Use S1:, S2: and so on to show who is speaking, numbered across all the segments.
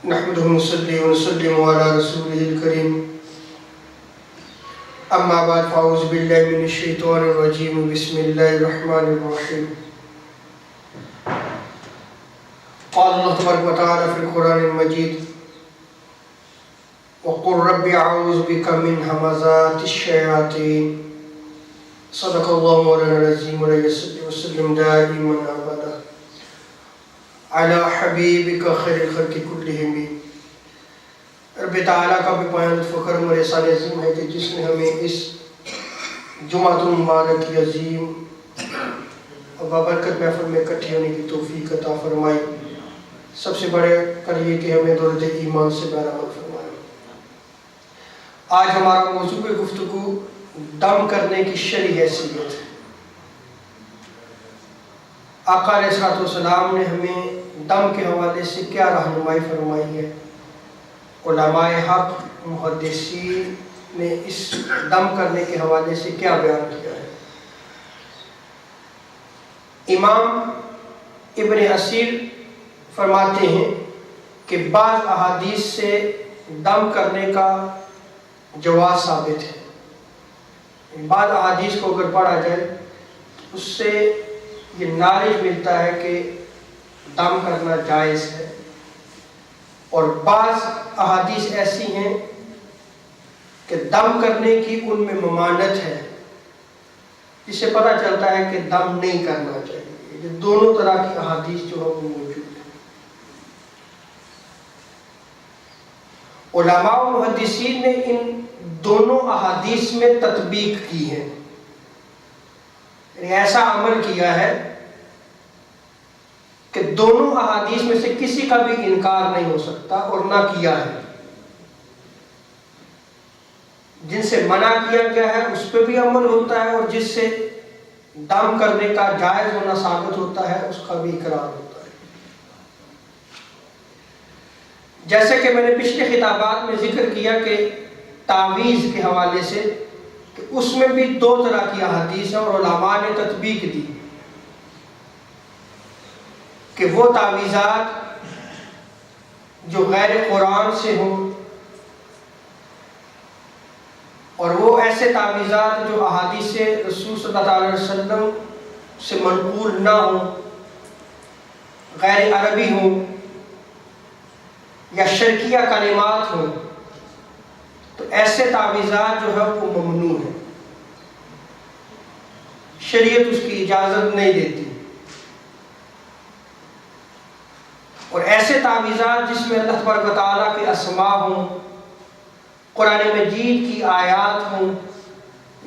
S1: نحمده ونصلي ونسلم على رسوله الكريم أما بعد فأعوذ بالله من الشيطان الرجيم بسم الله الرحمن الرحيم قال الله تبارك وتعالى في القرآن المجيد وقل رب أعوذ بك من همزات الشياطين صدق الله مولانا العظيم وسلم دائما أبدا على حبيبك خير الخلق كلهم رب تعالیٰ کا بھی پایان فخر اور احسان عظیم ہے کہ جس نے ہمیں اس جمعۃ المبارک کی عظیم اور بابرکت محفل میں اکٹھے ہونے کی توفیق عطا فرمائی۔ سب سے بڑے کر یہ کہ ہمیں دولت ایمان سے بہرحال فرمایا۔ آج ہمارا موضوع گفتگو دم کرنے کی شرعی حیثیت ہے۔ آقا علیہ السلام نے ہمیں دم کے حوالے سے کیا رہنمائی فرمائی ہے، علماء حق محدثین نے اس دم کرنے کے حوالے سے کیا بیان کیا ہے۔ امام ابن اسیر فرماتے ہیں کہ بعض احادیث سے دم کرنے کا جواز ثابت ہے۔ بعض احادیث کو اگر پڑھا جائے اس سے یہ نالج ملتا ہے کہ دم کرنا جائز ہے، اور بعض احادیث ایسی ہیں کہ دم کرنے کی ان میں ممانعت ہے، جس سے پتہ چلتا ہے کہ دم نہیں کرنا چاہیے۔ یہ دونوں طرح کی احادیث جو ہے وہ موجود ہیں۔ علماء و محدثین نے ان دونوں احادیث میں تطبیق کی ہے، یعنی ایسا عمل کیا ہے کہ دونوں احادیث میں سے کسی کا بھی انکار نہیں ہو سکتا اور نہ کیا ہے۔ جن سے منع کیا گیا ہے اس پہ بھی عمل ہوتا ہے، اور جس سے دم کرنے کا جائز ہونا ثابت ہوتا ہے اس کا بھی اقرار ہوتا ہے۔ جیسے کہ میں نے پچھلے خطابات میں ذکر کیا کہ تعویذ کے حوالے سے کہ اس میں بھی دو طرح کی احادیث ہیں اور علماء نے تطبیق دی کہ وہ تعویذات جو غیر قرآن سے ہوں، اور وہ ایسے تعویذات جو احادیث رسول صلی اللہ علیہ وسلم سے منقول نہ ہوں، غیر عربی ہوں یا شرکیہ کلمات ہوں، تو ایسے تعویذات جو ہے وہ ممنوع ہیں، شریعت اس کی اجازت نہیں دیتی۔ اور ایسے تعویذات جس میں اللہ تبارک و تعالیٰ کے اسماء ہوں، قرآن مجید کی آیات ہوں،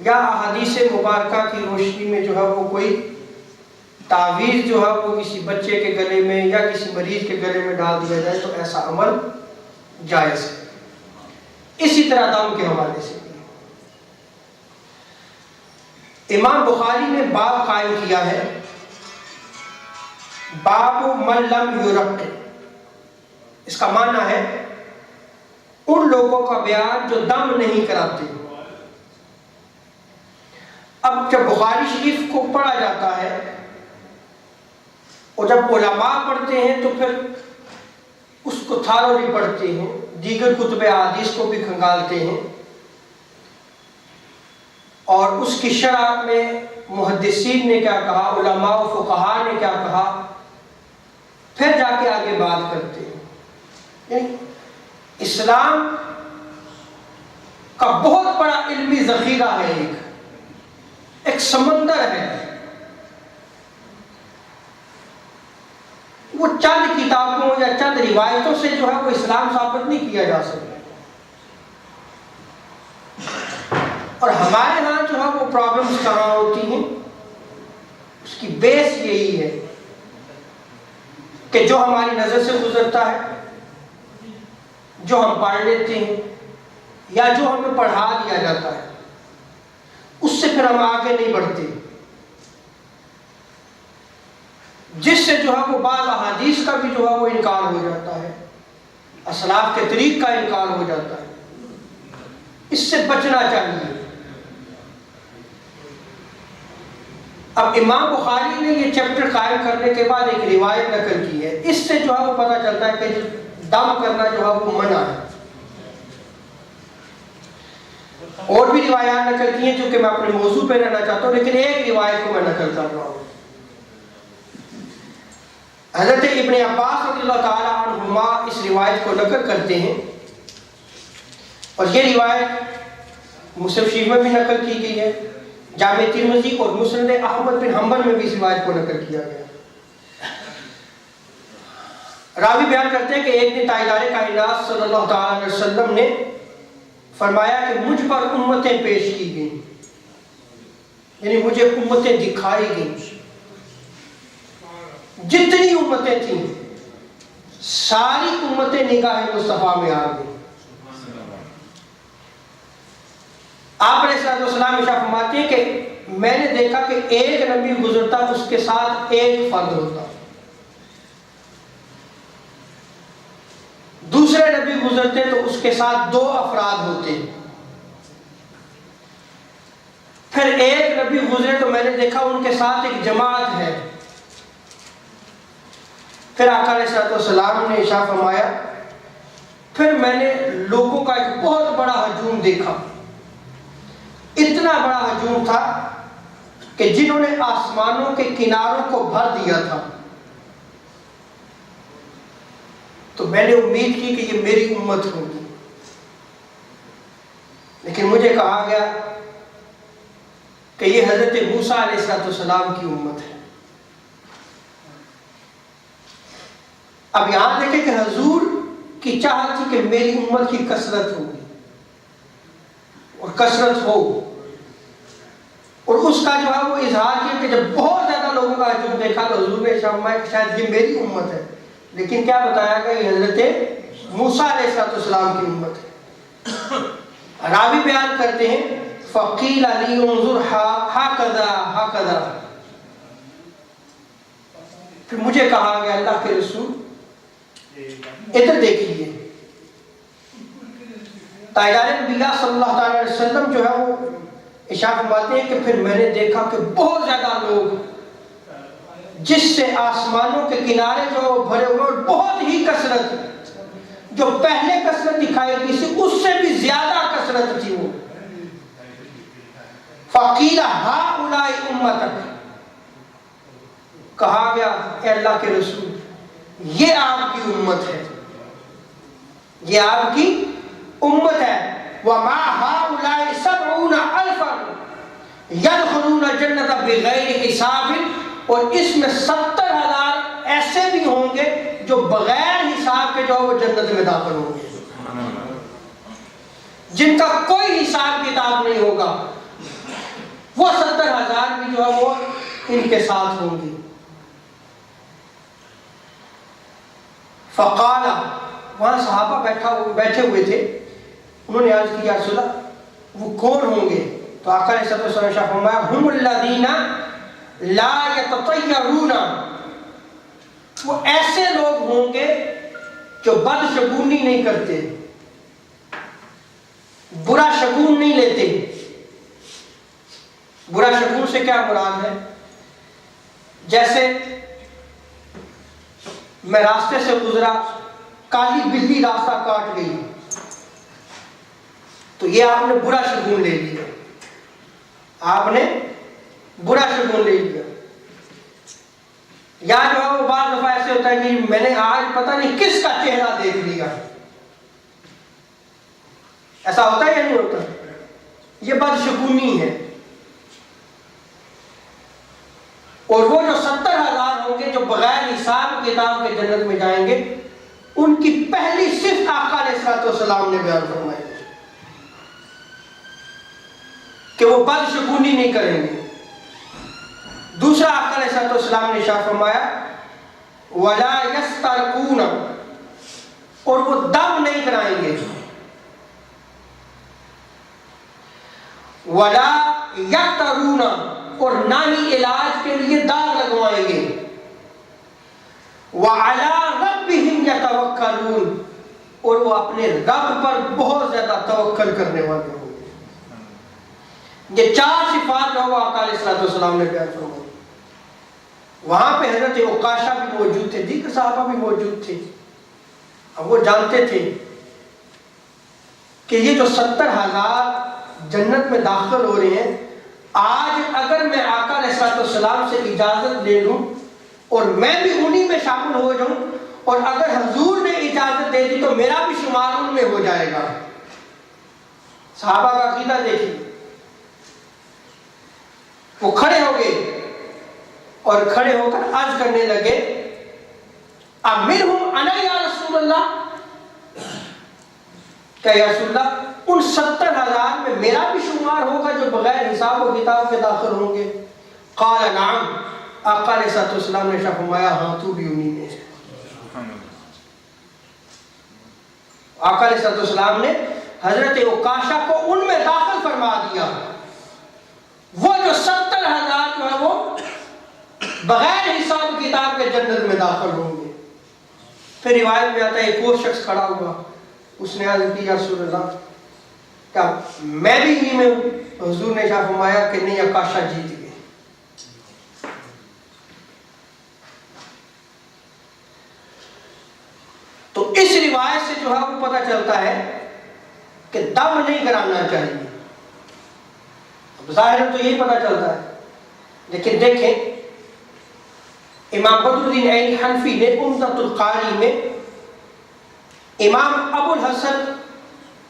S1: یا احادیث مبارکہ کی روشنی میں جو ہے وہ کوئی تعویذ جو ہے وہ کسی بچے کے گلے میں یا کسی مریض کے گلے میں ڈال دیا جائے تو ایسا عمل جائز ہے۔ اسی طرح دم کے حوالے سے امام بخاری نے باب قائم کیا ہے، باب من لم یرق۔ اس کا معنی ہے ان لوگوں کا بیان جو دم نہیں کراتے۔ اب جب بخاری شریف کو پڑھا جاتا ہے اور جب علماء پڑھتے ہیں تو پھر اس کو تھارولی پڑھتے ہیں، دیگر کتب احادیث کو بھی کھنگالتے ہیں، اور اس کی شرح میں محدثین نے کیا کہا، علماء و فقہاء نے کیا کہا، پھر جا کے آگے بات کرتے ہیں۔ یعنی اسلام کا بہت بڑا علمی ذخیرہ ہے، ایک سمندر ہے۔ وہ چند کتابوں یا چند روایتوں سے جو ہے وہ اسلام ثابت نہیں کیا جا سکتا، اور ہمارے ہاں جو ہے وہ پرابلمز کہاں ہوتی ہیں، اس کی بیس یہی ہے کہ جو ہماری نظر سے گزرتا ہے، جو ہم پڑھ لیتے ہیں یا جو ہمیں پڑھا دیا جاتا ہے، اس سے پھر ہم آگے نہیں بڑھتے، جس سے جو ہے وہ بعض احادیث کا بھی جو ہے وہ انکار ہو جاتا ہے، اسلاف کے طریق کا انکار ہو جاتا ہے۔ اس سے بچنا چاہیے۔ اب امام بخاری نے یہ چیپٹر قائم کرنے کے بعد ایک روایت نقل کی ہے، اس سے جو ہے وہ پتہ چلتا ہے کہ دم کرنا جو ہے وہ منع ہے. اور بھی روایات نقل کی ہیں چونکہ میں اپنے موضوع پہ رہنا چاہتا ہوں، لیکن ایک روایت کو میں نقل کر رہا ہوں. حضرت ابن عباس رضی اللہ تعالیٰ عنہما اس روایت کو نقل کرتے ہیں، اور یہ روایت مسلم شریف میں بھی نقل کی گئی ہے، جامع ترمذی اور مسند احمد بن حنبل میں بھی اس روایت کو نقل کیا گیا. راوی بیان کرتے ہیں کہ ایک دن تاجدار کائنات صلی اللہ تعالیٰ علیہ وسلم نے فرمایا کہ مجھ پر امتیں پیش کی گئیں، یعنی مجھے امتیں دکھائی گئیں. جتنی امتیں تھیں ساری امتیں نگاہ مصطفیٰ میں آ گئیں. آپ علیہ السلام ارشاد فرماتے ہیں کہ میں نے دیکھا کہ ایک نبی گزرتا اس کے ساتھ ایک فرد ہوتا، دوسرے نبی گزرتے تو اس کے ساتھ 2 افراد ہوتے، پھر ایک نبی گزرے تو میں نے دیکھا ان کے ساتھ ایک جماعت ہے. پھر آقا علیہ السلام نے ارشاد فرمایا پھر میں نے لوگوں کا ایک بہت بڑا ہجوم دیکھا. اتنا بڑا ہجوم تھا کہ جنہوں نے آسمانوں کے کناروں کو بھر دیا تھا. تو میں نے امید کی کہ یہ میری امت ہوگی، لیکن مجھے کہا گیا کہ یہ حضرت موسیٰ علیہ السلام کی امت ہے. اب یہاں دیکھیں کہ حضور کی چاہت تھی کہ میری امت کی کثرت ہوگی اور کثرت ہو، اور اس کا جو ہے وہ اظہار کیا کہ جب بہت زیادہ لوگوں کا ہجوم دیکھا تو حضور نے فرمایا کہ شاید یہ میری امت ہے، لیکن کیا بتایا گیا یہ حضرت موسیٰ علیہ السلام کی امت ہے. راوی بیان کرتے ہیں فقیل علی انظر ہاکذا ہاکذا، پھر مجھے کہا گیا اللہ کے رسول ادھر دیکھیے. تاجدار انبیاء صلی اللہ تعالی علیہ وسلم جو ہے وہ ارشاد فرماتے ہیں کہ پھر میں نے دیکھا کہ بہت زیادہ لوگ جس سے آسمانوں کے کنارے جو بھرے ہوئے اور بہت ہی کثرت، جو پہلے کثرت دکھائی گئی تھی اس سے بھی زیادہ کثرت تھی وہ. فقیل ہؤلاء امتک، کہا گیا اے اللہ کے رسول یہ آپ کی امت ہے، یہ آپ کی امت ہے. وما ہؤلاء 70,000 يدخلون الجنة بغیر حساب، اور اس میں 70,000 ایسے بھی ہوں گے جو بغیر حساب کے جو وہ جنت میں داخل ہوں گے، جن کا کوئی حساب کتاب نہیں ہوگا. وہ 70,000 بھی جو ہے وہ ان کے ساتھ ہوں گی. فقال، وہاں صحابہ بیٹھے ہوئے تھے، انہوں نے عرض کی یا رسول اللہ وہ کون ہوں گے؟ تو آقا علیہ السلام نے فرمایا ہم الذین لا یتطیرون، وہ ایسے لوگ ہوں گے جو بدشگونی نہیں کرتے، برا شگون نہیں لیتے. برا شگون سے کیا مراد ہے؟ جیسے میں راستے سے گزرا، کالی بلی راستہ کاٹ گئی، تو یہ آپ نے برا شگون لے لیا، آپ نے برا شگون لے لیا. یا جو ہے وہ بعض دفعہ ایسے ہوتا ہے کہ میں نے آج پتہ نہیں کس کا چہرہ دیکھ لیا، ایسا ہوتا ہے یا نہیں ہوتا؟ یہ بدشگونی ہے. اور وہ جو 70,000 ہوں گے جو بغیر حساب کتاب کے جنت میں جائیں گے، ان کی پہلی صفت آقا علیہ السلام نے بیان فرمائی کہ وہ بدشگونی نہیں کریں گے. دوسرا آقا علیہ السلام نے ارشاد فرمایا وَلَا يَسْتَرْقُونَ، اور وہ دم نہیں کرائیں گے. وَلَا يَقْتَرُونَ، اور نہ ہی علاج کے لیے داغ لگوائیں گے. وَعَلَىٰ رَبِّهِمْ يَتَوَكَّلُونَ، اور وہ اپنے رب پر بہت زیادہ توکل کرنے والے ہوں گے. یہ 4 صفات جو وہ آقا علیہ السلام نے بیان فرمائی. وہاں پہ حضرت عکاشہ بھی موجود تھے، دیگر صحابہ بھی موجود تھے. اب وہ جانتے تھے کہ یہ جو 70,000 جنت میں داخل ہو رہے ہیں، آج اگر میں آقا علیہ السلام سے اجازت لے لوں اور میں بھی انہی میں شامل ہو جاؤں، اور اگر حضور نے اجازت دے دی تو میرا بھی شمار ان میں ہو جائے گا۔ صحابہ کا عقیدہ دیکھیے، وہ کھڑے ہو گئے اور کھڑے ہو کر عرض کرنے لگے، امرہم انا یا رسول اللہ، کہ یا رسول اللہ ان 70,000 میں میرا بھی شمار ہوگا جو بغیر حساب و کتاب کے داخل ہوں گے؟ قال نعم، آقا علیہ السلام نے فرمایا ہاں تو بھی انہی میں ہے۔ آقا علیہ السلام نے حضرت عکاشہ کو ان میں داخل فرما دیا، وہ جو 70,000 جو ہے وہ بغیر حساب کتاب کے جنت میں داخل ہوں گے۔ پھر روایت میں آتا ہے ایک اور شخص کھڑا ہوا، اس نے عرض کی یا رسول اللہ کیا میں بھی انہی میں ہوں؟ حضور نے کیا فرمایا کہ نہیں، عکاشہ جیت گئے۔ تو اس روایت سے جو ہے وہ پتہ چلتا ہے کہ دم نہیں کرانا چاہیے۔ ظاہر تو یہی پتہ چلتا ہے، لیکن دیکھیں امام بدر الدین عینی حنفی نے عمدۃ القاری میں امام ابو الحسن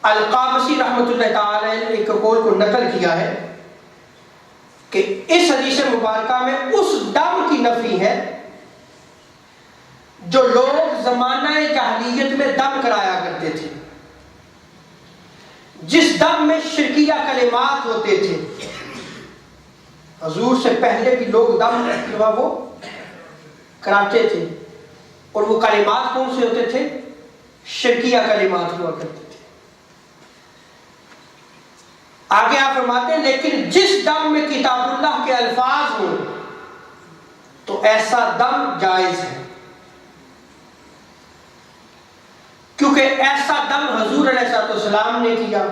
S1: القابسی رحمۃ اللہ تعالی علیہ ایک قول کو نقل کیا ہے کہ اس حدیث مبارکہ میں اس دم کی نفی ہے جو لوگ زمانہ جاہلیت میں دم کرایا کرتے تھے، جس دم میں شرکیہ کلمات ہوتے تھے۔ حضور سے پہلے بھی لوگ دم جو ہے وہ کراتے تھے، اور وہ کلمات کون سے ہوتے تھے؟ شرکیہ کلمات ہوا کرتے تھے۔ آگے آپ فرماتے ہیں لیکن جس دم میں کتاب اللہ کے الفاظ ہوں تو ایسا دم جائز ہے، کیونکہ ایسا دم حضور علیہ السلام نے کیا،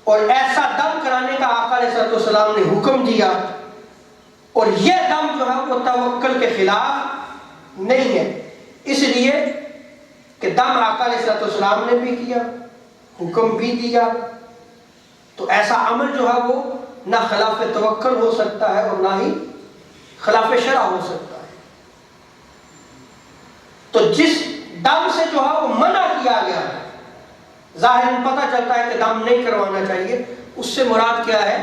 S1: اور ایسا دم کرانے کا آقا علیہ السلام نے حکم دیا، اور یہ دم جو ہے وہ توکل کے خلاف نہیں ہے، اس لیے کہ دم آقا علیہ السلام نے بھی کیا، حکم بھی دیا، تو ایسا عمل جو ہے وہ نہ خلاف توکل ہو سکتا ہے اور نہ ہی خلاف شرع ہو سکتا ہے۔ تو جس دم سے جو ہے وہ منع کیا گیا، ظاہر پتہ چلتا ہے کہ دم نہیں کروانا چاہیے، اس سے مراد کیا ہے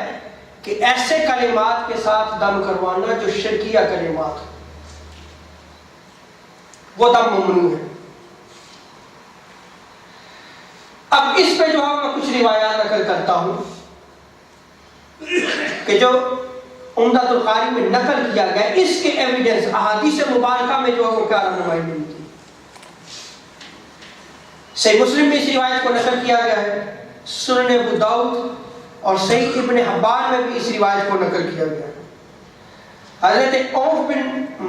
S1: کہ ایسے کلمات کے ساتھ دم کروانا جو شرکیہ کلمات ہو، وہ دم ممنوع ہے۔ اب اس پہ جو ہے میں کچھ روایات نقل کرتا ہوں کہ جو عمدۃ القاری میں نقل کیا گیا، اس کے ایویڈنس احادیث مبارکہ میں جو ہے وہ کیا رہنمائی ملتی ہے۔ صحیح مسلم میں اس روایت کو نقل کیا گیا ہے، سنن ابو داؤد اور صحیح ابن حبان میں بھی اس روایت کو نقل کیا گیا ہے۔ حضرت عوف بن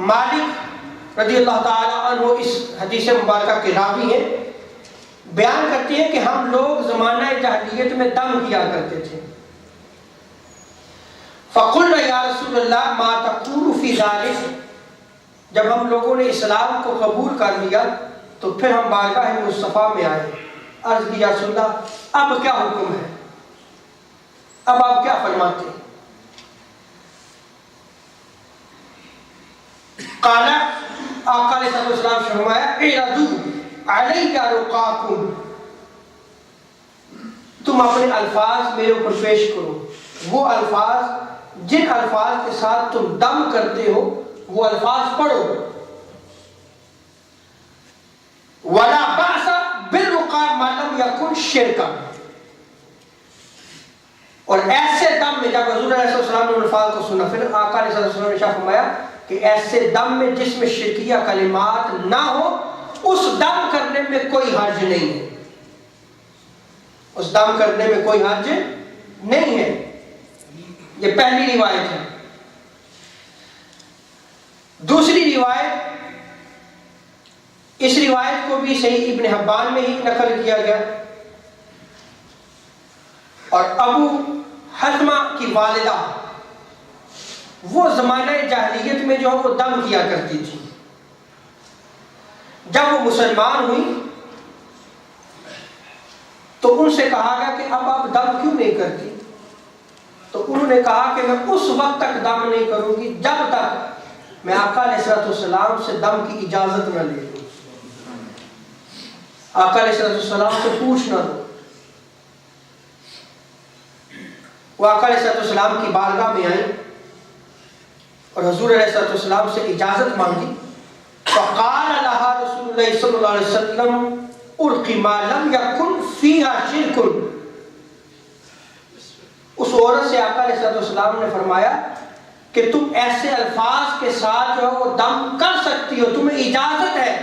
S1: مالک رضی اللہ تعالی عنہ اس حدیث مبارکہ کے راوی ہیں، بیان کرتے ہیں کہ ہم لوگ زمانہ جاہلیت میں دم کیا کرتے تھے۔ فقلنا یا رسول اللہ ما تقول فی ذلک، جب ہم لوگوں نے اسلام کو قبول کر لیا تو پھر ہم بارگاہ مصطفیٰ میں آئے، عرض کی یا رسول اللہ اب کیا حکم ہے، اب آپ کیا فرماتے ہیں؟ قال آقا علیہ السلام فرمایا اعرضوا علی رقاکم، تم اپنے الفاظ میرے اوپر پیش کرو، وہ الفاظ جن الفاظ کے ساتھ تم دم کرتے ہو وہ الفاظ پڑھو۔ ولا بأس بالرقا ما لم يكن شرکا، اور ایسے دم میں جب حضور علیہ السلام نے الفاظ کو سنا، پھر آقا علیہ السلام نے فرمایا کہ ایسے دم میں جس میں شرکیہ کلمات نہ ہو، اس دم کرنے میں کوئی حرج نہیں ہے، اس دم کرنے میں کوئی حرج نہیں ہے۔ یہ پہلی روایت ہے۔ دوسری روایت، اس روایت کو بھی صحیح ابن حبان میں ہی نقل کیا گیا، اور ابو حزمہ کی والدہ وہ زمانہ جاہلیت میں جو ہے وہ دم کیا کرتی تھی، جب وہ مسلمان ہوئی تو ان سے کہا گیا کہ اب آپ دم کیوں نہیں کرتی؟ تو انہوں نے کہا کہ میں اس وقت تک دم نہیں کروں گی جب تک میں آقا علیہ السلام سے دم کی اجازت نہ لے لوں، آقا علیہ السلام سے پوچھ نہ لوں۔ وہ آقا علیہ السلام کی بارگاہ میں آئی اور حضور علیہ السلام سے اجازت مانگی۔ فقال لها رسول اللہ صلی اللہ علیہ وسلم القی ما لم یکن فیہا شرک۔ اس عورت سے آقا علیہ السلام نے فرمایا کہ تم ایسے الفاظ کے ساتھ جو ہے وہ دم کر سکتی ہو، تمہیں اجازت ہے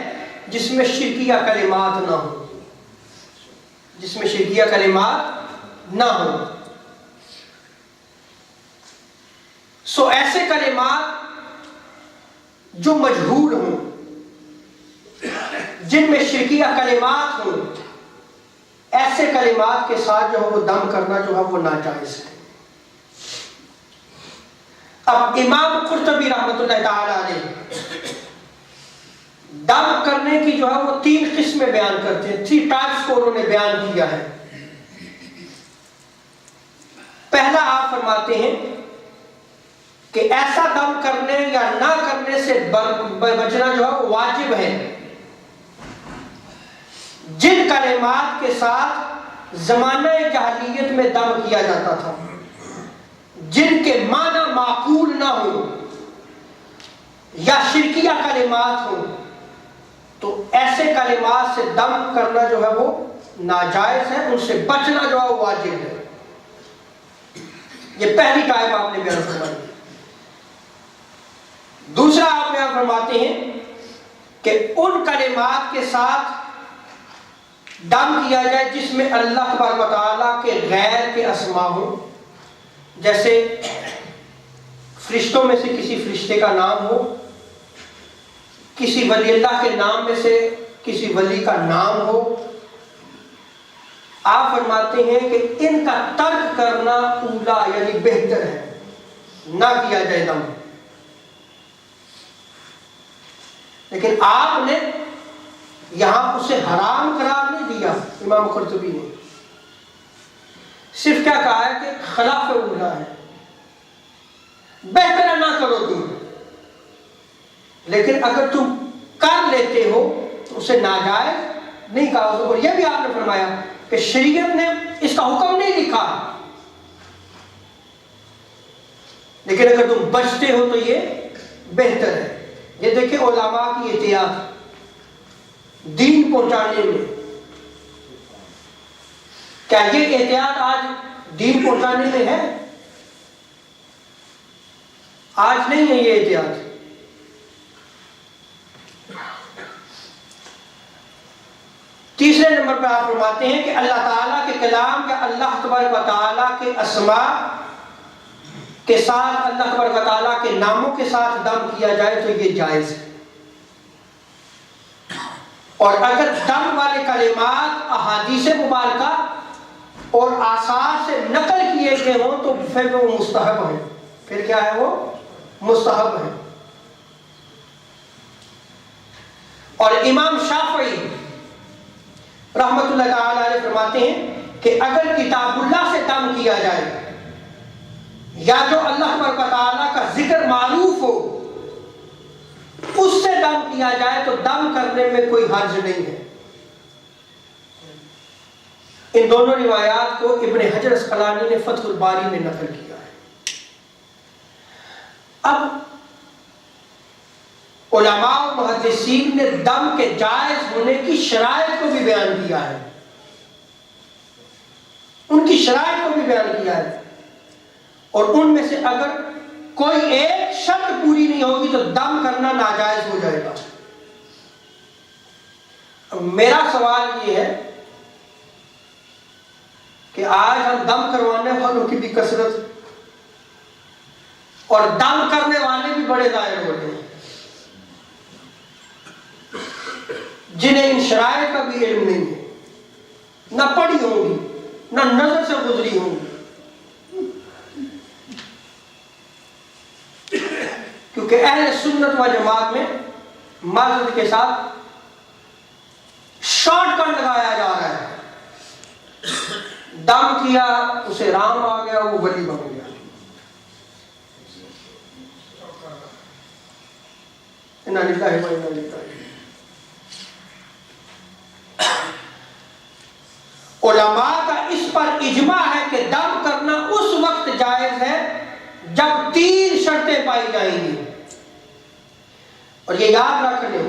S1: جس میں شرکیہ کلمات نہ ہو، جس میں شرکیہ کلمات نہ ہو۔ سو ایسے کلمات جو مجہول ہوں، جن میں شرکیہ کلمات ہوں، ایسے کلمات کے ساتھ جو ہے وہ دم کرنا جو ہے وہ ناجائز ہے۔ اب امام قرطبی رحمۃ اللہ تعالی علیہ دم کرنے کی جو ہے وہ 3 قسمیں بیان کرتے ہیں، 3 ٹائپس کو انہوں نے بیان کیا ہے۔ پہلا آپ فرماتے ہیں کہ ایسا دم کرنے یا نہ کرنے سے بچنا جو ہے وہ واجب ہے جن کلمات کے ساتھ زمانہ جاہلیت میں دم کیا جاتا تھا، جن کے معنی معقول نہ ہو یا شرکیہ کلمات ہوں، تو ایسے کلمات سے دم کرنا جو ہے وہ ناجائز ہے، ان سے بچنا جو ہے وہ واجب ہے۔ یہ پہلی ٹائپ آپ نے بیان فرمائی۔ دوسرا آپ بیان فرماتے ہیں کہ ان کلمات کے ساتھ دم کیا جائے جس میں اللہ تبارک و تعالیٰ کے غیر کے اسماء ہوں، جیسے فرشتوں میں سے کسی فرشتے کا نام ہو، کسی ولی اللہ کے نام میں سے کسی ولی کا نام ہو۔ آپ فرماتے ہیں کہ ان کا ترک کرنا اولا یعنی بہتر ہے، نہ کیا جائے دم۔ لیکن آپ نے یہاں اسے حرام قرار نہیں دیا، امام قرطبی نے صرف کیا کہا ہے کہ خلاف اولا ہے، بہتر نہ کرو تم، لیکن اگر تم کر لیتے ہو تو اسے ناجائز نہیں کہا۔ اور یہ بھی آپ نے فرمایا کہ شریعت نے اس کا حکم نہیں لکھا، لیکن اگر تم بچتے ہو تو یہ بہتر ہے۔ یہ دیکھیں علماء کی احتیاط دین پہنچانے میں، کیا یہ احتیاط آج دین پہنچانے میں ہے؟ آج نہیں ہے یہ احتیاط۔ تیسرے نمبر پر آپ فرماتے ہیں کہ اللہ تعالیٰ کے کلام یا اللہ تبارک و تعالیٰ کے اسماء کے ساتھ، اللہ تبارک و تعالیٰ کے ناموں کے ساتھ دم کیا جائے تو یہ جائز ہے۔ اور اگر دم والے کلمات احادیث مبارکہ اور آثار سے نقل کیے گئے ہوں تو پھر وہ مستحب ہے، پھر کیا ہے وہ مستحب ہے۔ اور امام شافعی رحمت اللہ تعالی علیہ فرماتے ہیں کہ اگر کتاب اللہ سے دم کیا جائے یا جو اللہ تبارک و تعالیٰ کا ذکر معروف ہو اس سے دم کیا جائے تو دم کرنے میں کوئی حرج نہیں ہے۔ ان دونوں روایات کو ابن حجر اسقلانی نے فتح الباری میں نقل کیا ہے۔ اب علماء و محدثین نے دم کے جائز ہونے کی شرائط کو بھی بیان کیا ہے، ان کی شرائط کو بھی بیان کیا ہے، اور ان میں سے اگر کوئی ایک شرط پوری نہیں ہوگی تو دم کرنا ناجائز ہو جائے گا۔ میرا سوال یہ ہے کہ آج ہم دم کروانے والوں کی بھی کثرت اور دم کرنے والے بھی بڑے ظاہر ہو رہے ہیں، جنہیں ان شرائط کا بھی علم نہیں ہے، نہ پڑھی ہوں گی نہ نظر سے گزری ہوں گی، کیونکہ اہل سنت و جماعت میں معذرت کے ساتھ شارٹ کٹ لگایا جا رہا ہے۔ سے رام آ گیا، وہ ولی بن گیا. انا للہ و انا الیہ راجعون. علماء کا اس پر اجماع ہے کہ دم کرنا اس وقت جائز ہے جب 3 شرطیں پائی جائیں گی. اور یہ یاد رکھ لیں،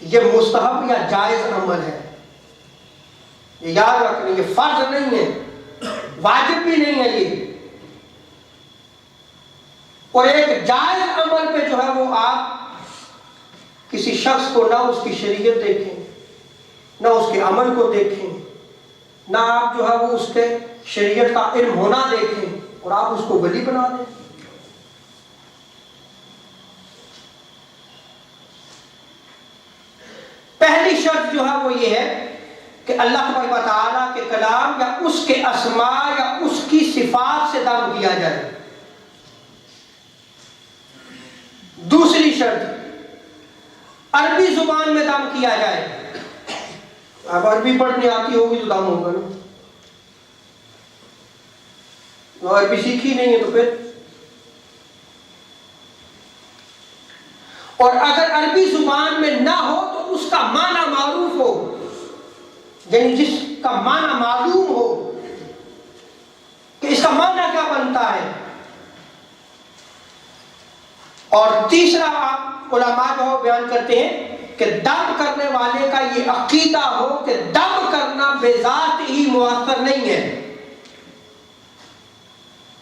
S1: یہ مستحب یا جائز عمل ہے. یہ یاد رکھ لیں، یہ فرض نہیں ہے، واجب بھی نہیں ہے یہ. اور ایک جائز عمل پہ جو ہے وہ آپ کسی شخص کو نہ اس کی شریعت دیکھیں، نہ اس کے عمل کو دیکھیں، نہ آپ جو ہے وہ اس کے شریعت کا علم ہونا دیکھیں اور آپ اس کو ولی بنا دیں. پہلی شرط جو ہے وہ یہ ہے کہ اللہ تبارک و تعالیٰ کے کلام یا اس کے اسماء یا اس کی صفات سے دم کیا جائے. دوسری شرط، عربی زبان میں دم کیا جائے. اب عربی پڑھنے آتی ہوگی تو دم ہوگا نا، وہ عربی سیکھی نہیں ہے تو پھر. اور اگر عربی زبان میں نہ ہو تو اس کا معنی معروف ہو، یعنی جس کا معنی معلوم ہو کہ اس کا معنی کیا بنتا ہے. اور تیسرا آپ علماء جو بیان کرتے ہیں کہ دم کرنے والے کا یہ عقیدہ ہو کہ دم کرنا بذات ہی مؤثر نہیں ہے،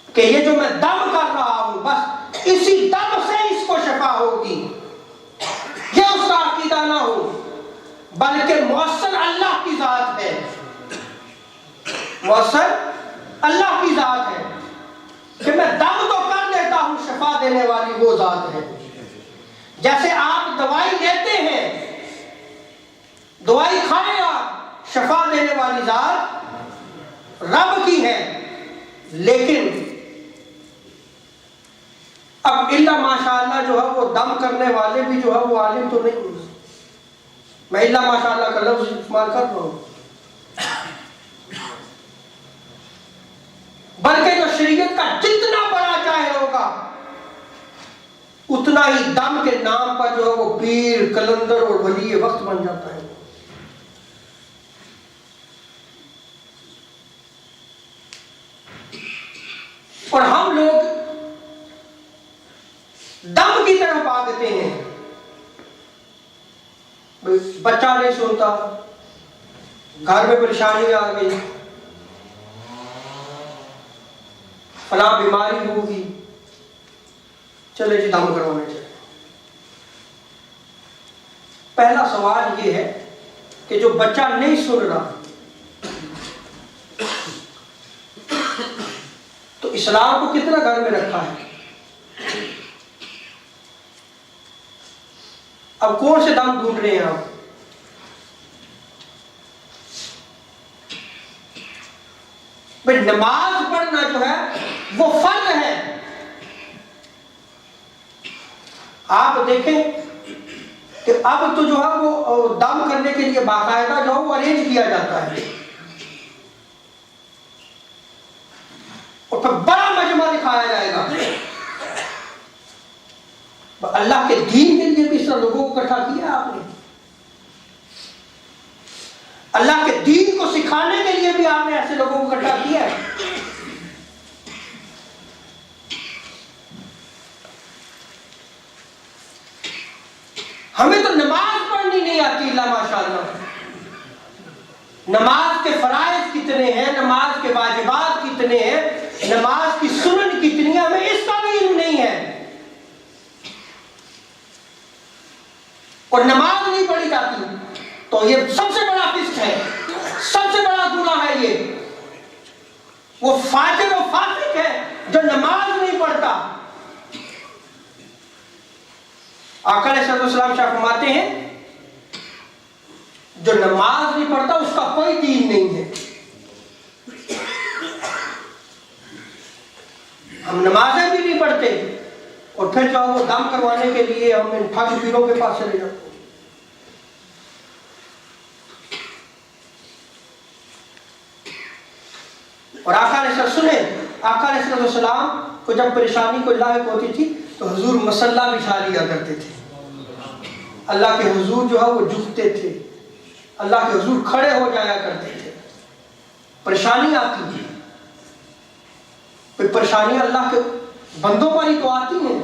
S1: کہ یہ جو میں دم کر رہا ہوں بس اسی دم سے اس کو شفا ہوگی، یہ اس کا عقیدہ نہ ہو، بلکہ مؤثر اللہ کی ذات ہے. مؤثر اللہ کی ذات ہے کہ میں دم تو کر لیتا ہوں، شفا دینے والی وہ ذات ہے. جیسے آپ دوائی لیتے ہیں، دوائی کھائیں آپ، شفا دینے والی ذات رب کی ہے. لیکن اب اللہ ماشاءاللہ جو ہے وہ دم کرنے والے بھی جو ہے وہ عالم تو نہیں ہوتے. میں اللہ ماشاءاللہ کا لفظ استعمال کر رہا ہوں، بلکہ جو شریعت کا جتنا بڑا جاہل ہوگا اتنا ہی دم کے نام پر جو ہے وہ پیر، کلندر اور ولی وقت بن جاتا ہے. اور ہم لوگ دم کی طرف بھاگتے ہیں. بچہ نہیں سنتا، گھر میں پریشانی آ گئی، فلاں بیماری ہوگی، چلے جی دم کروانے چاہیے. پہلا سوال یہ ہے کہ جو بچہ نہیں سن رہا تو اسلام کو کتنا گھر میں رکھا ہے؟ اب کون سے دم ڈھونڈ رہے ہیں آپ؟ بھئی نماز پڑھنا جو ہے وہ فرض ہے. آپ دیکھیں کہ اب تو جو ہے وہ دم کرنے کے لیے باقاعدہ جو ہے وہ ارینج کیا جاتا ہے اور پھر بڑا مجمع دکھایا جائے گا. اللہ کے دین کے لیے بھی اس طرح لوگوں کو اکٹھا کیا آپ نے. اللہ کے دین کو سکھانے کے لیے بھی آپ نے ایسے لوگوں کو اکٹھا کیا ہے. ہمیں تو نماز پڑھنی نہیں آتی اللہ ماشاءاللہ. نماز کے فرائض کتنے ہیں، نماز کے واجبات کتنے ہیں، نماز کی سنن کتنی ہیں، ہمیں اس کا بھی علم نہیں ہے. اور نماز نہیں پڑھی جاتی تو یہ سب سے بڑا فسق ہے، سب سے بڑا گناہ ہے. یہ وہ فاجر و فاسق ہے جو نماز نہیں پڑھتا. آقا علیہ السلام شاہ فرماتے ہیں جو نماز نہیں پڑھتا اس کا کوئی دین نہیں ہے. ہم نمازیں بھی نہیں پڑھتے اور پھر جو وہ دم کروانے کے لیے ہم ان ٹھگ پیروں کے پاس چلے جاتے ہیں. اور آقا علیہ السلام سنیں، آقا علیہ السلام کو جب پریشانی کو لاحق ہوتی تھی تو حضور مصلی بچھا لیا کرتے تھے. اللہ کے حضور جو ہے وہ جھکتے تھے، اللہ کے حضور کھڑے ہو جایا کرتے تھے. پریشانی آتی ہے، پریشانیاں اللہ کے بندوں پر ہی تو آتی ہیں.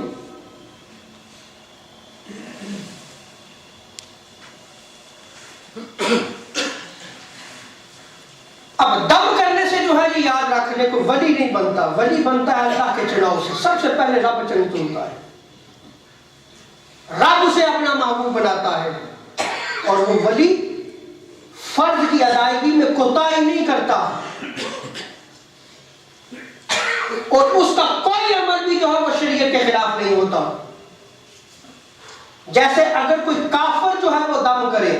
S1: اب دم کرنے سے جو ہے یہ یاد رکھنے کو ولی نہیں بنتا، ولی بنتا ہے اللہ کے چناؤ سے. سب سے پہلے رب چنتا ہے، رب اسے اپنا محبوب بناتا ہے، اور وہ ولی فرض کی ادائیگی میں کوتاہی نہیں کرتا، اور اس کا کوئی عمل بھی جو ہے وہ شریعت کے خلاف نہیں ہوتا. جیسے اگر کوئی کافر جو ہے وہ دم کرے،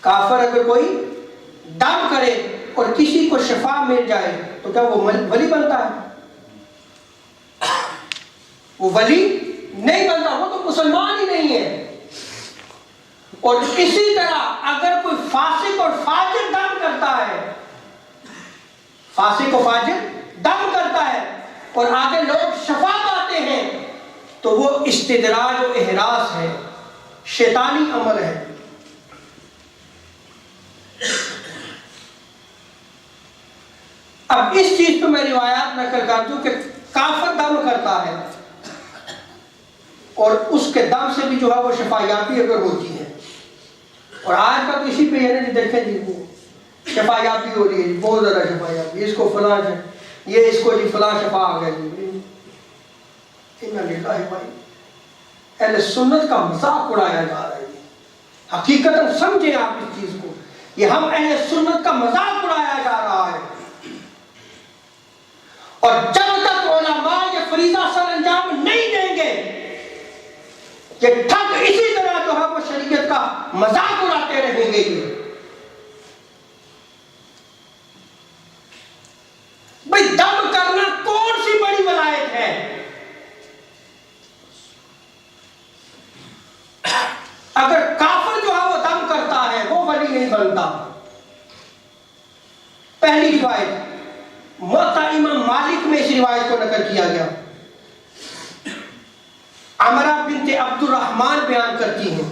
S1: کافر اگر کوئی دم کرے اور کسی کو شفا مل جائے تو کیا وہ ولی بنتا ہے؟ وہ ولی نہیں بنتا، وہ تو مسلمان ہی نہیں ہے. اور اسی طرح اگر کوئی فاسق اور فاجر دم کرتا ہے، فاسق و فاجر دم کرتا ہے اور آگے لوگ شفا پاتے ہیں تو وہ استدراج و احراس ہے، شیطانی عمل ہے. اب اس چیز پہ میں روایات نقل کر دوں کہ کافر دم کرتا ہے اور اس کے دم سے بھی جو ہے وہ شفا یابی اگر ہوتی ہے. اور آج کا تو اسی پہ یہ نہیں دیکھیں جی وہ شفا یابی ہو رہی ہے، بہت زیادہ شفا یابی، اس کو فلاں ہے، یہ اس کو جی فلاں شفا آ گیا جی. اہل سنت کا مذاق اڑایا جا رہا ہے. حقیقت سمجھیں آپ اس چیز کو، یہ ہم اہل سنت کا مذاق اڑایا جا رہا ہے. اور جب تک علماء یہ فریضہ سر انجام نہیں دیں گے، یہ ٹھگ اسی طرح جو ہے وہ شریعت کا مذاق اڑاتے رہیں گے. بھئی دم کرنا کون سی بڑی ولایت ہے؟ اگر کافر جو ہے وہ دم کرتا ہے وہ ولی نہیں بنتا. پہلی روایت موطا امام مالک میں اس روایت کو نقل کیا گیا. عمرہ بنت عبد الرحمن بیان کرتی ہیں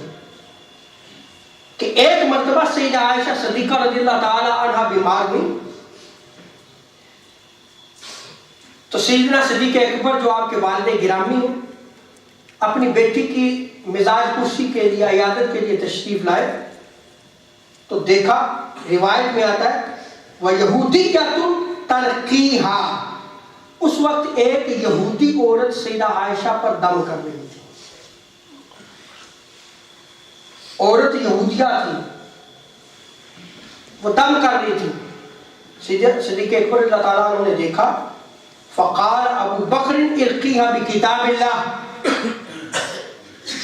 S1: کہ ایک مرتبہ سیدہ عائشہ صدیقہ رضی اللہ تعالی عنہ بیمار ہوئی تو سیدنا صدیق اکبر جو آپ کے والد گرامی ہیں اپنی بیٹی کی مزاج پرسی کے لیے عیادت کے لیے تشریف لائے تو دیکھا، روایت میں آتا ہے وَيَهُودِيَّةٌ تَرْقِيهَا، اس وقت ایک یہودی عورت سیدہ عائشہ پر دم کر رہی تھی. عورت یہودیہ تھی، وہ دم کر رہی تھی. صدیق اکبر اللہ تعالیٰ عنہ نے دیکھا، فقال ابو بکر ارقیها بکتاب اللہ،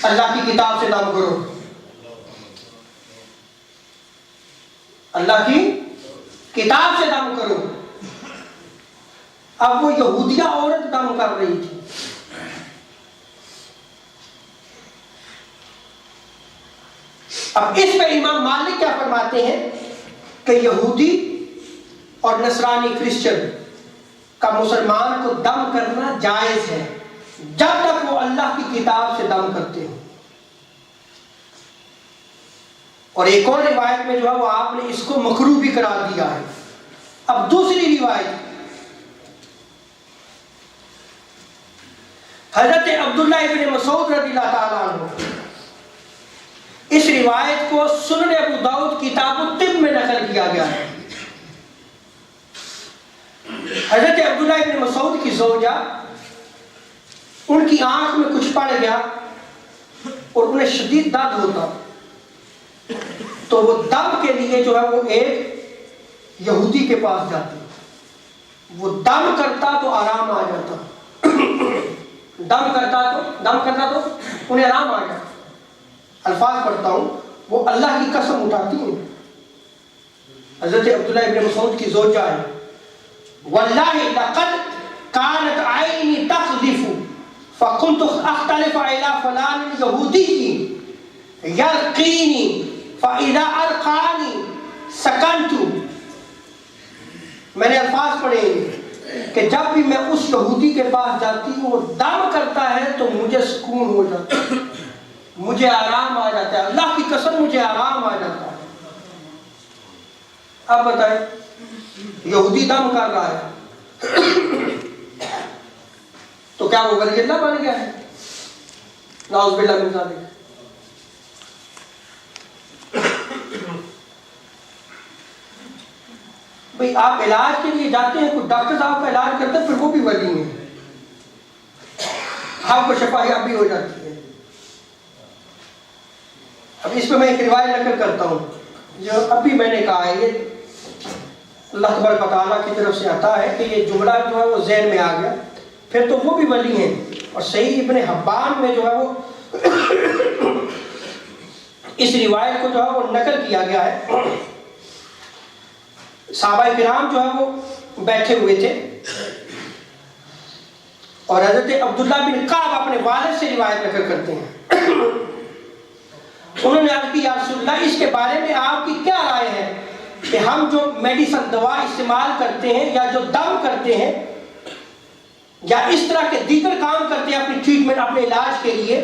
S1: اللہ کی کتاب سے دم کرو، اللہ کی کتاب سے دم کرو. اب وہ یہودیہ عورت دم کر رہی تھی. اب اس پہ امام مالک کیا فرماتے ہیں کہ یہودی اور نصرانی کرسچن کا مسلمان کو دم کرنا جائز ہے جب تک وہ اللہ کی کتاب سے دم کرتے ہوں. اور ایک اور روایت میں جو ہے وہ آپ نے اس کو مکروہ بھی قرار دیا ہے. اب دوسری روایت حضرت عبداللہ ابن مسعود رضی اللہ تعالیٰ عنہ، اس روایت کو سنن ابو داؤد کتاب الطب میں نقل کیا گیا ہے. حضرت عبداللہ ابن مسعود کی زوجہ، ان کی آنکھ میں کچھ پڑ گیا اور انہیں شدید درد ہوتا تو وہ دم کے لیے جو ہے وہ ایک یہودی کے پاس جاتی. وہ دم کرتا تو آرام آ جاتا، دم کرتا تو انہیں آرام آ جاتا. الفاظ پڑھتا ہوں، وہ اللہ کی قسم اٹھاتی ہیں. حضرت عبداللہ ابن مسعود کی زوجہ ہے، واللہ لقد كانت عینی تقذف فكنت اختلف الى فلان یہودی یرقینی فاذا ارقانی سکنت. میں نے الفاظ پڑھے کہ جب بھی میں اس یہودی کے پاس جاتی ہوں وہ دم کرتا ہے تو مجھے سکون ہو جاتا ہے، مجھے آرام آ جاتا ہے، اللہ کی قسم مجھے آرام آ جاتا ہے۔ اب بتائیں یہودی دم کر رہا ہے تو کیا وہ ولی اللہ بن گیا ہے؟ نعوذ باللہ من ذالک۔ بھئی آپ علاج کے لیے جاتے ہیں، کوئی ڈاکٹر صاحب کا علاج کرتے ہیں، پھر وہ بھی ولی ہیں، آپ کو شفا اب بھی ہو جاتی ہے۔ اب اس پہ میں ایک روایت نقل کرتا ہوں جو ابھی میں نے کہا ہے، یہ اللہ تبارک و تعالیٰ کی طرف سے عطا ہے کہ یہ جملہ جو ہے وہ ذہن میں آ گیا، پھر تو وہ بھی ولی ہیں۔ اور صحیح ابن حبان میں جو ہے وہ اس روایت کو جو ہے وہ نقل کیا گیا ہے۔ صحابہ کرام جو ہے وہ بیٹھے ہوئے تھے اور حضرت عبداللہ بن کعب اپنے والد سے روایت نقل کرتے ہیں۔ انہوں نے عرض کی یا رسول اللہ اس کے بارے میں آپ کی کیا رائے ہے کہ ہم جو میڈیسن دوا استعمال کرتے ہیں یا جو دم کرتے ہیں یا اس طرح کے دیگر کام کرتے ہیں اپنی ٹریٹمنٹ اپنے علاج کے لیے،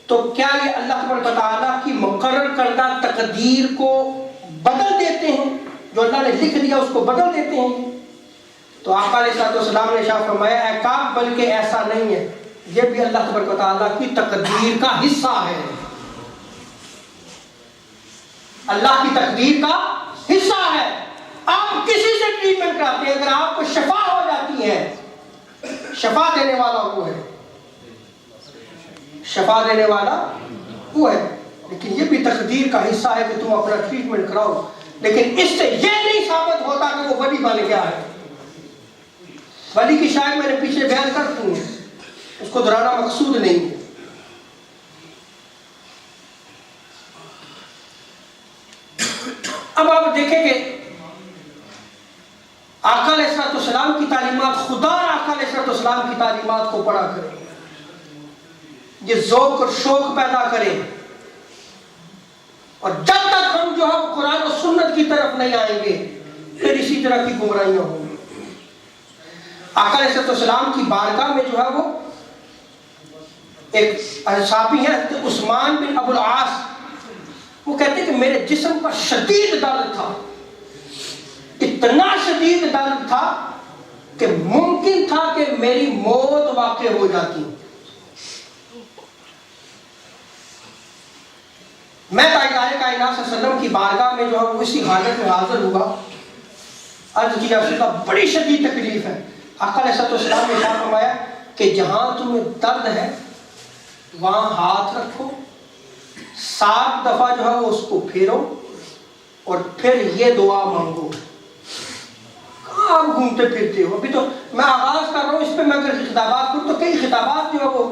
S1: تو کیا یہ اللہ تبارک و تعالیٰ کی مقرر کردہ تقدیر کو بدل دیتے ہیں؟ جو اللہ نے لکھ دیا اس کو بدل دیتے ہیں؟ تو آقا علیہ السلام نے ارشاد فرمایا اے کعب بلکہ ایسا نہیں ہے، یہ بھی اللہ تبارک و تعالیٰ کی تقدیر کا حصہ ہے، اللہ کی تقدیر کا حصہ ہے۔ آپ کسی سے ٹریٹمنٹ کراتے ہیں، اگر آپ کو شفا ہو جاتی ہے، شفا دینے والا وہ ہے، شفا دینے والا وہ ہے، لیکن یہ بھی تقدیر کا حصہ ہے کہ تم اپنا ٹریٹمنٹ کراؤ، لیکن اس سے یہ نہیں ثابت ہوتا کہ وہ ولی بن گیا ہے۔ ولی کی شاید میں نے پیچھے بیان کر دی ہے، اس کو دہرانا مقصود نہیں ہے۔ اب آپ دیکھیں کہ آقا علیہ السلام کی تعلیمات، خدا اور آقا علیہ السلام کی تعلیمات کو پڑھا کریں، یہ ذوق اور شوق پیدا کریں، اور جب تک ہم جو ہے وہ قرآن و سنت کی طرف نہیں آئیں گے پھر اسی طرح کی گمراہیاں ہوں گی۔ آقا علیہ السلام کی بارگاہ میں جو ہے وہ ایک صحابی ہیں عثمان بن ابو العاص، وہ کہتے ہیں کہ میرے جسم پر شدید درد تھا، اتنا شدید درد تھا کہ ممکن تھا کہ میری موت واقع ہو جاتی۔ میں تاجدار کائنات صلی اللہ علیہ وسلم کی بارگاہ میں جو ہے وہ اسی حالت میں حاضر ہوا، عرض کی یا رسول اللہ بڑی شدید تکلیف ہے۔ آقا علیہ السلام نے ارشاد فرمایا کہ جہاں تمہیں درد ہے وہاں ہاتھ رکھو، 7 دفعہ جو ہے وہ اس کو پھیرو اور پھر یہ دعا مانگو۔ کہاں آپ گھومتے پھرتے ہو؟ ابھی تو میں آغاز کر رہا ہوں، اس پہ میں اگر خطابات کروں تو کئی خطابات جو ہے وہ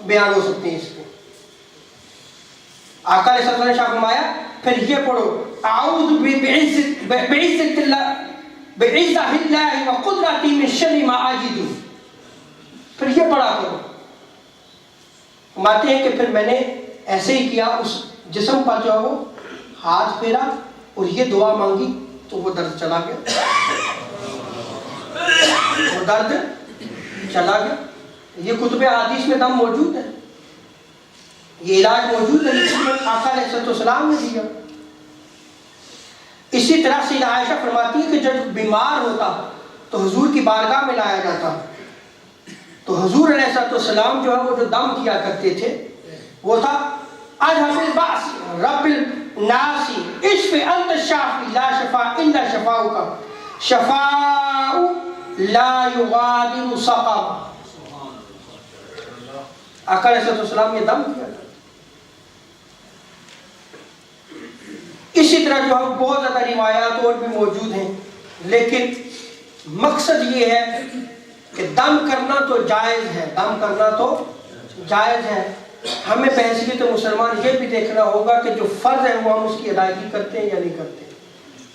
S1: بیان ہو سکتے ہیں اس پہ۔ آقا علیہ السلام نے فرمایا پھر یہ پڑھو اعوذ بعزت اللہ وقدرتی من شر ما اجد، پھر یہ پڑھا کرو۔ فرماتے ہیں کہ پھر میں نے ایسے ہی کیا، اس جسم پر جو ہے وہ ہاتھ پھیرا اور یہ دعا مانگی تو وہ درد چلا گیا، وہ درد چلا گیا۔ یہ کتب حدیث میں دم موجود ہے، یہ علاج موجود ہے، لیکن آقا علیہ السلام نے دیا۔ اسی طرح سے عائشہ فرماتی ہے کہ جب بیمار ہوتا تو حضور کی بارگاہ میں لایا جاتا تو حضور علیہ السلام جو ہے وہ جو دم کیا کرتے تھے وہ تھا اذهب الباس رب الناس اشف انت الشافی لا شفاء الا شفاؤک شفاء لا یغادر سقما۔ آقا علیہ السلام یہ دم کیا تھا۔ اسی طرح جو ہے بہت زیادہ روایات اور بھی موجود ہیں، لیکن مقصد یہ ہے کہ دم کرنا تو جائز ہے، دم کرنا تو جائز ہے۔ ہمیں بحیثیت مسلمان یہ بھی دیکھنا ہوگا کہ جو فرض ہے وہ ہم اس کی ادائیگی کرتے ہیں یا نہیں کرتے۔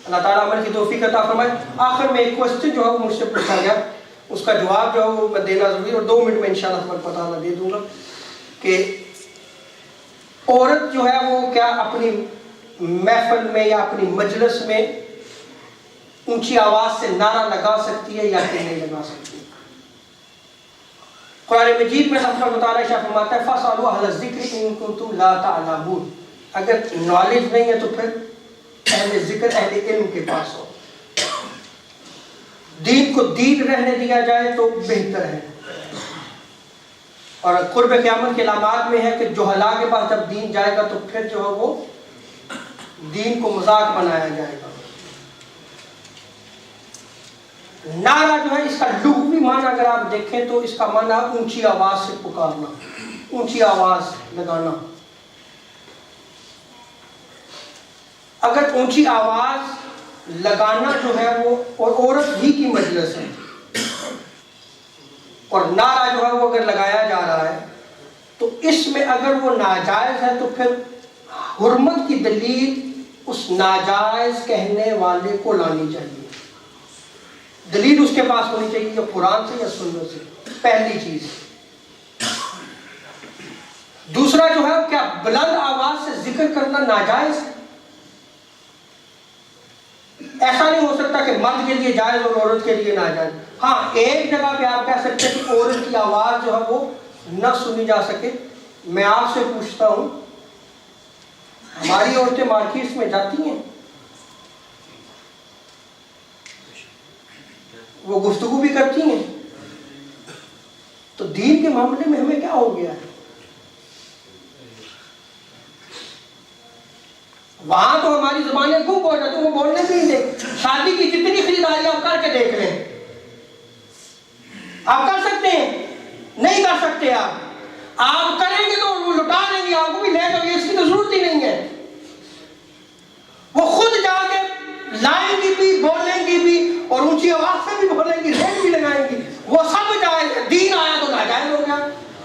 S1: اللہ تعالیٰ عمل کی توفیق عطا فرمائے۔ آخر میں ایک کوسچن جو ہے وہ مجھ سے پوچھا گیا، اس کا جواب جو ہے وہ میں دینا ضروری ہے، اور 2 منٹ میں انشاءاللہ پتہ نہ دے دوں گا کہ عورت جو ہے وہ کیا اپنی محفل میں یا اپنی مجلس میں اونچی آواز سے نعرہ لگا سکتی ہے یا کہ نہیں لگا سکتی؟ قرآن مجید میں اللہ مطالعہ شاہ فرماتا ہے فَاسْأَلُوا أَهْلَ الذِّكْرِ إِن كُنتُمْ لَا تَعْلَمُونَ، اگر نالج نہیں ہے تو پھر اہل ذکر اہل علم کے پاس ہو. دین کو دین رہنے دیا جائے تو بہتر ہے. اور قرب قیامت کے علامات میں ہے کہ جہلاء کے پاس جب دین جائے گا تو پھر جو ہے وہ دین کو مذاق بنایا جائے گا. نعرہ جو ہے اس کا لغوی معنی اگر آپ دیکھیں تو اس کا معنی اونچی آواز سے پکارنا، اونچی آواز لگانا. اگر اونچی آواز لگانا جو ہے وہ اور عورت ہی کی مجلس ہے اور نعرہ جو ہے وہ اگر لگایا جا رہا ہے تو اس میں اگر وہ ناجائز ہے تو پھر حرمت کی دلیل اس ناجائز کہنے والے کو لانی چاہیے. دلیل اس کے پاس ہونی چاہیے یا قرآن سے یا سنت سے، پہلی چیز. دوسرا جو ہے کیا بلند آواز سے ذکر کرنا ناجائز ہے؟ ایسا نہیں ہو سکتا کہ مرد کے لیے جائز اور عورت کے لیے ناجائز. ہاں ایک جگہ پہ آپ کہہ سکتے ہیں کہ عورت کی آواز جو ہے وہ نہ سنی جا سکے. میں آپ سے پوچھتا ہوں، ہماری عورتیں مارکیٹس میں جاتی ہیں، وہ گفتگو بھی کرتی ہیں، تو دین کے معاملے میں ہمیں کیا ہو گیا ہے؟ وہاں تو ہماری زبانیں گم ہو جاتی ہیں، وہ بولنے بھی نہیں دیں. شادی کی جتنی خریداری آپ کر کے دیکھ لیں، آپ کر سکتے ہیں؟ نہیں کر سکتے. آپ کریں گے تو وہ لٹا دیں گے، آپ کو بھی لے کر اس کی تو ضرورت ہی نہیں ہے. وہ خود جا کے لائیں گی بھی، بولیں گی بھی، اور اونچی آواز سے بھی بولیں گی، ریٹ بھی لگائیں گی. وہ سب جائز ہے. دین آیا تو ناجائز ہو گیا.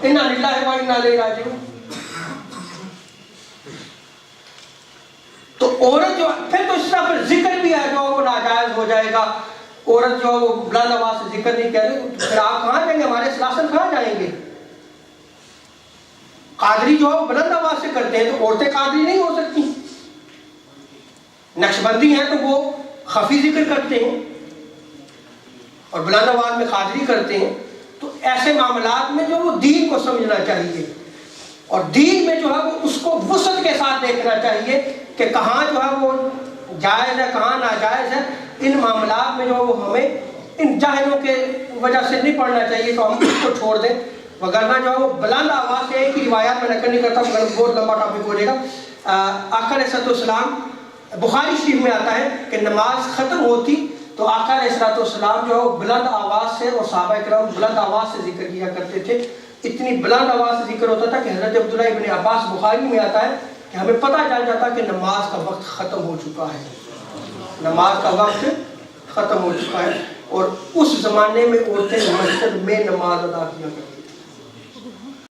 S1: انا للہ و انا الیہ راجعون. تو عورت جو پھر تو اس طرح پھر ذکر بھی ہے جو وہ ناجائز ہو جائے گا. عورت جو وہ بلند آواز سے ذکر نہیں کہہ رہی، پھر آپ کہاں جائیں گے؟ ہمارے سلاسل کہاں جائیں گے؟ قادری جو ہے بلند آواز سے کرتے ہیں تو عورتیں قادری نہیں ہو سکتی. نقشبندی ہیں تو وہ خفی ذکر کرتے ہیں اور بلند آواز میں قادری کرتے ہیں. تو ایسے معاملات میں جو وہ دین کو سمجھنا چاہیے اور دین میں جو ہے وہ اس کو وسعت کے ساتھ دیکھنا چاہیے کہ کہاں جو ہے وہ جائز ہے کہاں ناجائز ہے. ان معاملات میں جو ہے وہ ہمیں ان جاہلوں کے وجہ سے نہیں پڑھنا چاہیے تو ہم اس کو چھوڑ دیں. وگرنہ جو ہے وہ بلند آواز سے ایک ہی روایات میں نقل نہیں کرتا مگر بہت لمبا ٹاپک ہو جائے گا. آقا علیہ السلام بخاری شریف میں آتا ہے کہ نماز ختم ہوتی تو آقا علیہ السلام جو ہے وہ بلند آواز سے اور صحابہ کرام بلند آواز سے ذکر کیا کرتے تھے. اتنی بلند آواز سے ذکر ہوتا تھا کہ حضرت عبداللہ ابن عباس بخاری میں آتا ہے کہ ہمیں پتہ چل جاتا کہ نماز کا وقت ختم ہو چکا ہے، نماز کا وقت ختم ہو چکا ہے. اور اس زمانے میں عورتیں مسجد میں نماز ادا کیا کرتی